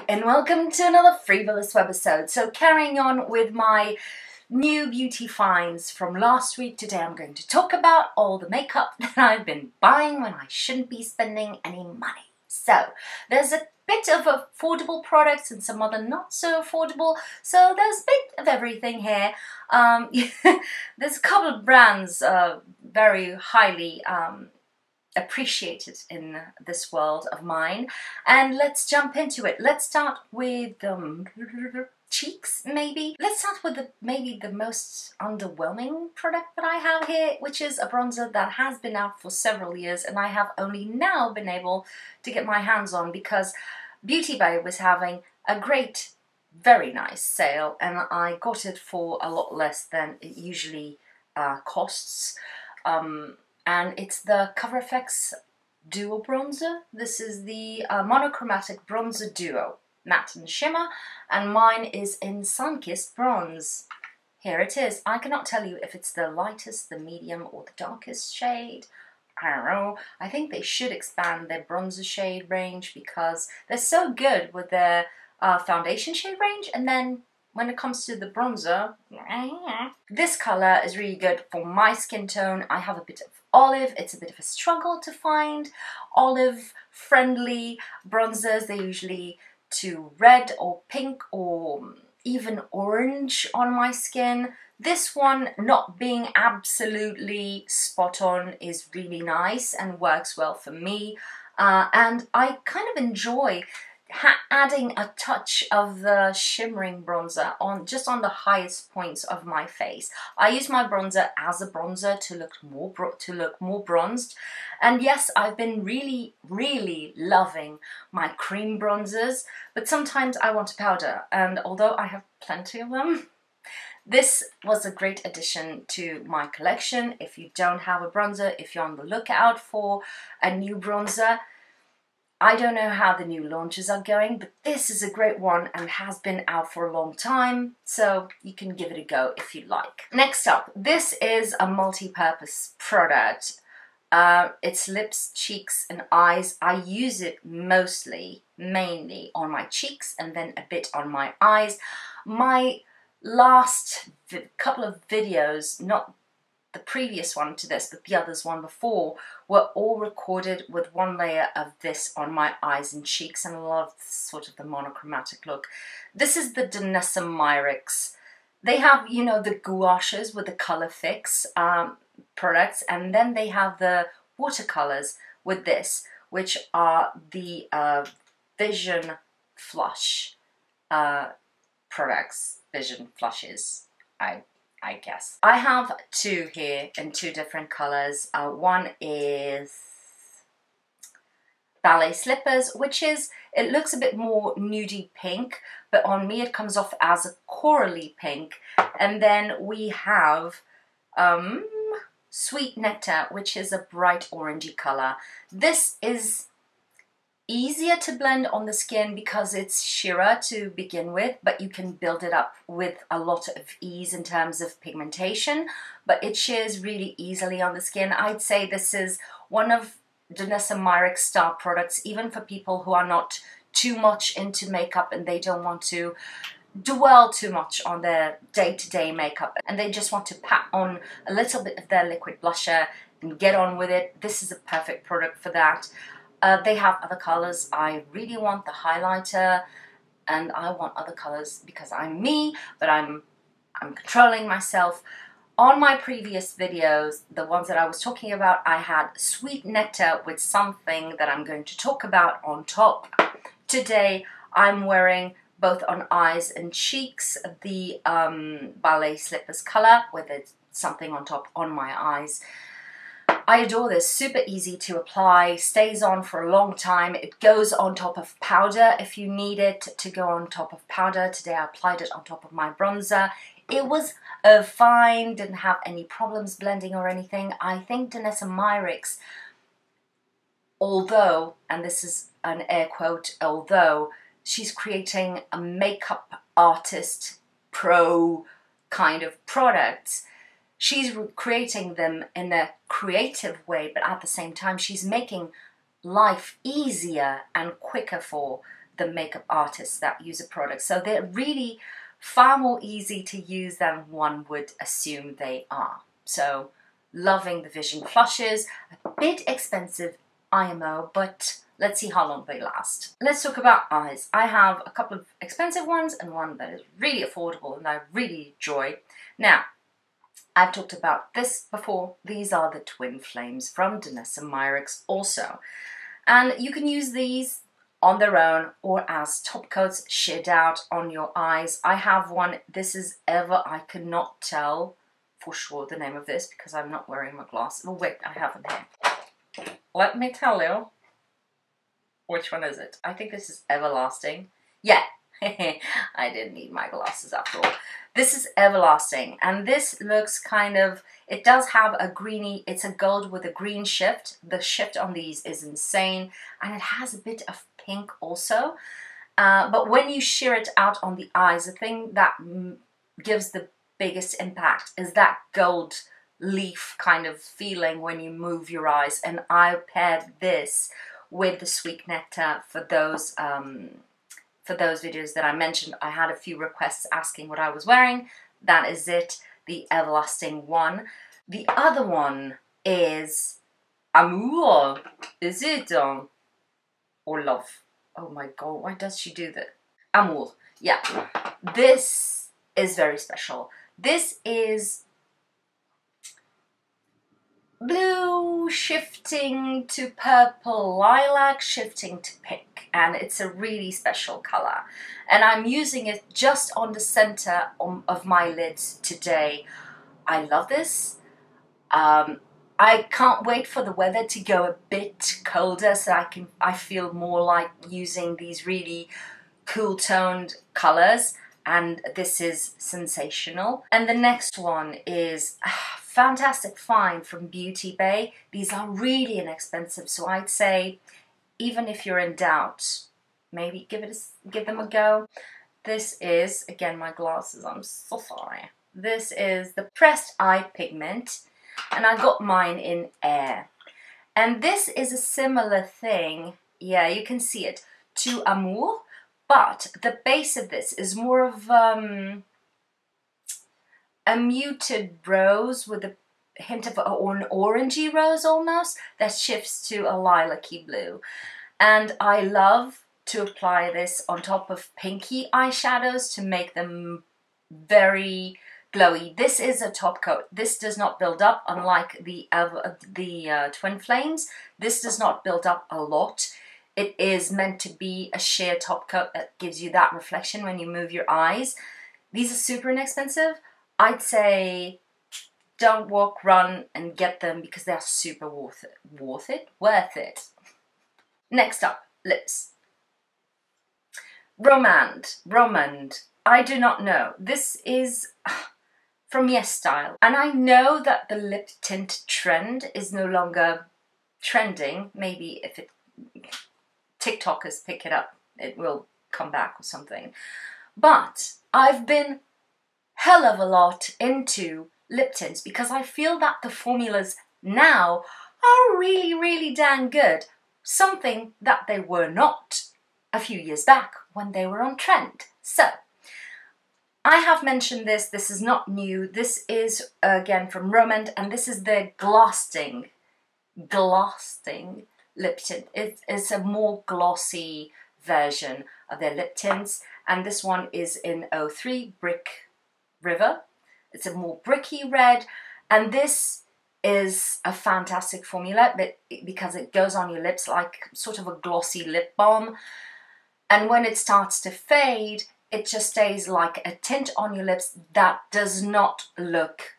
and welcome to another Free.volous webisode. So carrying on with my new beauty finds from last week, today I'm going to talk about all the makeup that I've been buying when I shouldn't be spending any money. So there's a bit of affordable products and some other not so affordable, so there's a bit of everything here. There's a couple of brands very highly appreciated in this world of mine, and let's jump into it. Let's start with cheeks, maybe. Let's start with maybe the most underwhelming product that I have here, which is a bronzer that has been out for several years and I have only now been able to get my hands on because Beauty Bay was having a great, very nice sale and I got it for a lot less than it usually costs. And it's the Cover FX Duo Bronzer. This is the monochromatic bronzer duo, matte and shimmer, and mine is in Sun-Kissed Bronze. Here it is. I cannot tell you if it's the lightest, the medium, or the darkest shade. I don't know. I think they should expand their bronzer shade range because they're so good with their foundation shade range, and then when it comes to the bronzer, this color is really good for my skin tone. I have a bit of olive. It's a bit of a struggle to find olive-friendly bronzers. They're usually too red or pink or even orange on my skin. This one, not being absolutely spot on, is really nice and works well for me. And I kind of enjoy adding a touch of the shimmering bronzer on just on the highest points of my face. I use my bronzer as a bronzer to look more bronzed, and yes, I've been really loving my cream bronzers, but sometimes I want a powder, and although I have plenty of them, this was a great addition to my collection. If you don't have a bronzer, if you're on the lookout for a new bronzer, I don't know how the new launches are going, but this is a great one and has been out for a long time, so you can give it a go if you like. Next up, this is a multi-purpose product. It's lips, cheeks and eyes. I use it mainly on my cheeks and then a bit on my eyes. My last couple of videos, not the previous one to this, but the others one before, were all recorded with one layer of this on my eyes and cheeks, and I love sort of the monochromatic look. This is the newness. They have, you know, the gouaches with the color fix products, and then they have the watercolors with this, which are the Vision Flush products, Vision Flushes, I guess. I have two here in two different colors. One is ballet slippers, which is, it looks a bit more nudie pink, but on me it comes off as a corally pink. And then we have Sweet Nectar, which is a bright orangey color. This is easier to blend on the skin because it's sheerer to begin with, but you can build it up with a lot of ease in terms of pigmentation, but it shears really easily on the skin. I'd say this is one of newness star products, even for people who are not too much into makeup and they don't want to dwell too much on their day-to-day makeup and they just want to pat on a little bit of their liquid blusher and get on with it. This is a perfect product for that. They have other colors. I really want the highlighter and I want other colors because I'm me, but I'm controlling myself. On my previous videos, the ones that I was talking about, I had Sweet Nectar with something that I'm going to talk about on top. Today I'm wearing both on eyes and cheeks the ballet slippers color with something on top on my eyes. I adore this, super easy to apply, stays on for a long time. It goes on top of powder if you need it to go on top of powder. Today I applied it on top of my bronzer. It was fine, didn't have any problems blending or anything. I think newness, although, and this is an air quote, although she's creating a makeup artist pro kind of products, she's creating them in a creative way, but at the same time she's making life easier and quicker for the makeup artists that use a product. So they're really far more easy to use than one would assume they are. So loving the Vision Flushes, a bit expensive IMO, but let's see how long they last. Let's talk about eyes. I have a couple of expensive ones and one that is really affordable and I really enjoy. Now, I've talked about this before. These are the Twin Flames from Danessa Myricks also. And you can use these on their own or as top coats shade out on your eyes. I have one. This is Ever. I cannot tell for sure the name of this because I'm not wearing my glasses. Oh wait, I have them here. Let me tell you. Which one is it? I think this is Everlasting. Yeah, I didn't need my glasses after all. This is Everlasting, and this looks kind of, it does have a greeny, it's a gold with a green shift. The shift on these is insane, and it has a bit of pink also. But when you sheer it out on the eyes, the thing that gives the biggest impact is that gold leaf kind of feeling when you move your eyes. And I paired this with the Sweet Nectar for those videos that I mentioned. I had a few requests asking what I was wearing. That is it, the Everlasting one. The other one is Amour. Is it? Or Love. Oh my god, why does she do that? Amour. Yeah. This is very special. This is blue shifting to purple, lilac shifting to pink, and it's a really special color. And I'm using it just on the center of my lids today. I love this. I can't wait for the weather to go a bit colder so I feel more like using these really cool toned colors, and this is sensational. And the next one is fantastic find from Beauty Bay. These are really inexpensive, so I'd say even if you're in doubt, maybe give them a go. This is, again, my glasses, I'm so sorry. This is the Pressed Eye Pigment, and I got mine in Air. And this is a similar thing, yeah, you can see it, to Amour, but the base of this is more of a muted rose with a hint of an orangey rose almost that shifts to a lilac-y blue. And I love to apply this on top of pinky eyeshadows to make them very glowy. This is a top coat. This does not build up, unlike the Twin Flames. This does not build up a lot. It is meant to be a sheer top coat that gives you that reflection when you move your eyes. These are super inexpensive. I'd say don't walk, run and get them because they're super worth it. Worth it. Next up, lips. Romand. I do not know. This is from Yes Style. And I know that the lip tint trend is no longer trending. Maybe if TikTokers pick it up, it will come back or something. But I've been hell of a lot into lip tints because I feel that the formulas now are really, really dang good. Something that they were not a few years back when they were on trend. So, I have mentioned this is not new. This is, again, from Romand, and this is their Glasting lip tint. It's a more glossy version of their lip tints, and this one is in 03 Brick River. It's a more bricky red, and this is a fantastic formula because it goes on your lips like sort of a glossy lip balm, and when it starts to fade, it just stays like a tint on your lips that does not look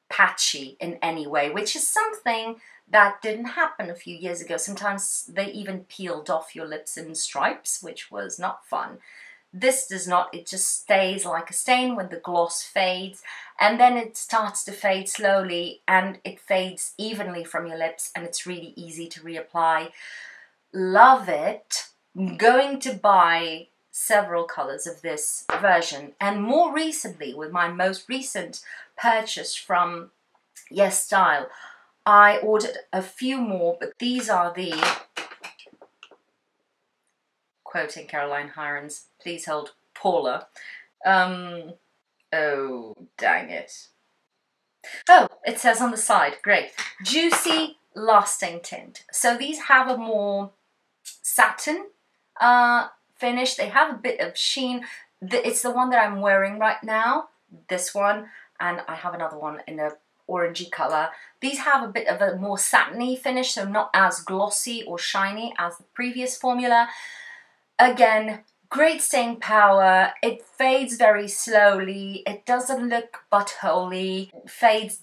patchy in any way, which is something that didn't happen a few years ago. Sometimes they even peeled off your lips in stripes, which was not fun. This does not, it just stays like a stain when the gloss fades, and then it starts to fade slowly and it fades evenly from your lips, and it's really easy to reapply. Love it. I'm going to buy several colors of this version, and more recently, with my most recent purchase from Yes Style, I ordered a few more, but these are the quoting Caroline Hirons, please hold Paula. Oh, dang it. Oh, it says on the side, great. Juicy, lasting tint. So these have a more satin finish. They have a bit of sheen. It's the one that I'm wearing right now, this one, and I have another one in a orangey colour. These have a bit of a more satiny finish, so not as glossy or shiny as the previous formula. Again, great staying power. It fades very slowly. It doesn't look buttholey. It fades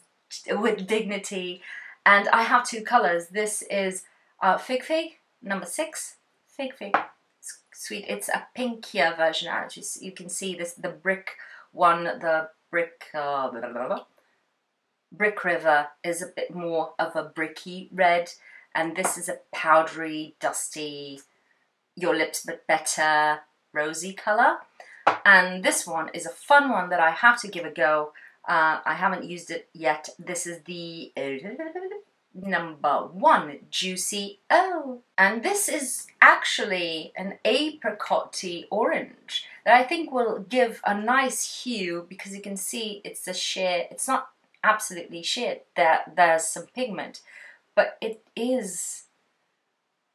with dignity. And I have two colours. This is Fig Fig, number 6. Fig Fig. It's sweet. It's a pinkier version. Actually, you can see this, the brick one, the brick Brick River is a bit more of a bricky red, and this is a powdery, dusty, your lips but better, rosy colour. And this one is a fun one that I have to give a go. I haven't used it yet. This is the number 1, Juicy O. And this is actually an apricot-y orange that I think will give a nice hue, because you can see it's a sheer, it's not absolutely sheer, there's some pigment, but it is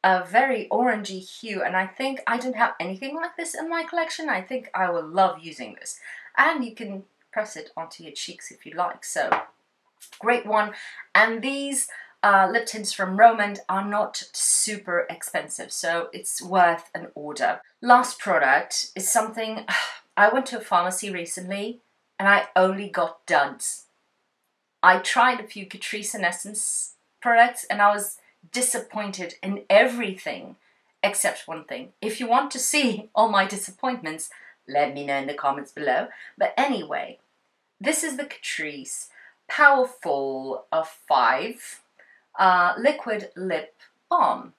a very orangey hue, and I think I don't have anything like this in my collection. I think I will love using this. And you can press it onto your cheeks if you like, so great one. And these lip tints from Romand are not super expensive, so it's worth an order. Last product is something, I went to a pharmacy recently and I only got duds. I tried a few Catrice and Essence products and I was disappointed in everything except one thing. If you want to see all my disappointments, let me know in the comments below. But anyway, this is the Catrice Powerful 5 liquid lip balm.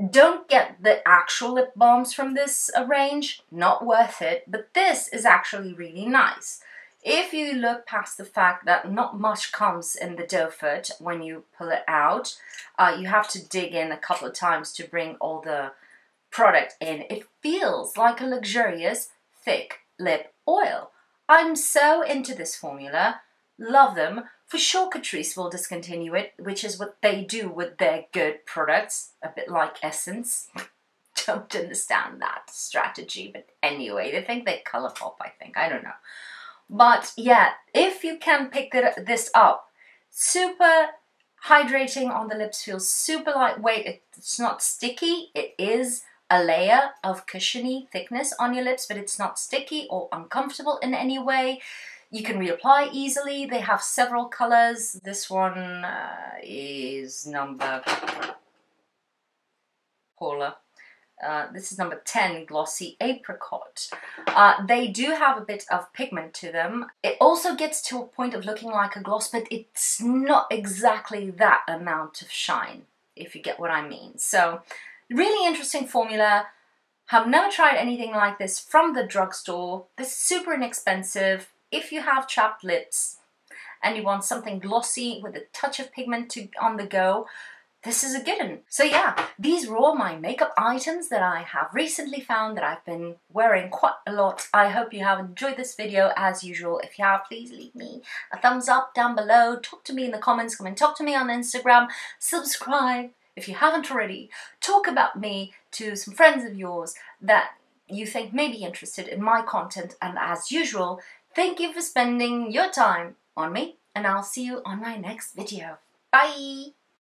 Don't get the actual lip balms from this range, not worth it, but this is actually really nice. If you look past the fact that not much comes in the doe foot when you pull it out, you have to dig in a couple of times to bring all the product in. It feels like a luxurious, thick lip oil. I'm so into this formula, love them. For sure Catrice will discontinue it, which is what they do with their good products, a bit like Essence. Don't understand that strategy, but anyway, they think they colour pop, I think, I don't know. But yeah, if you can pick this up, super hydrating on the lips, feels super lightweight, it's not sticky, it is a layer of cushiony thickness on your lips, but it's not sticky or uncomfortable in any way. You can reapply easily. They have several colours. This one is number Paula. This is number 10, Glossy Apricot. They do have a bit of pigment to them. It also gets to a point of looking like a gloss, but it's not exactly that amount of shine, if you get what I mean. So, really interesting formula. Have never tried anything like this from the drugstore. This is super inexpensive. If you have chapped lips and you want something glossy with a touch of pigment on the go, this is a good one. So yeah, these were all my makeup items that I have recently found that I've been wearing quite a lot. I hope you have enjoyed this video as usual. If you have, please leave me a thumbs up down below. Talk to me in the comments. Come and talk to me on Instagram. Subscribe if you haven't already. Talk about me to some friends of yours that you think may be interested in my content. And as usual, thank you for spending your time on me, and I'll see you on my next video. Bye!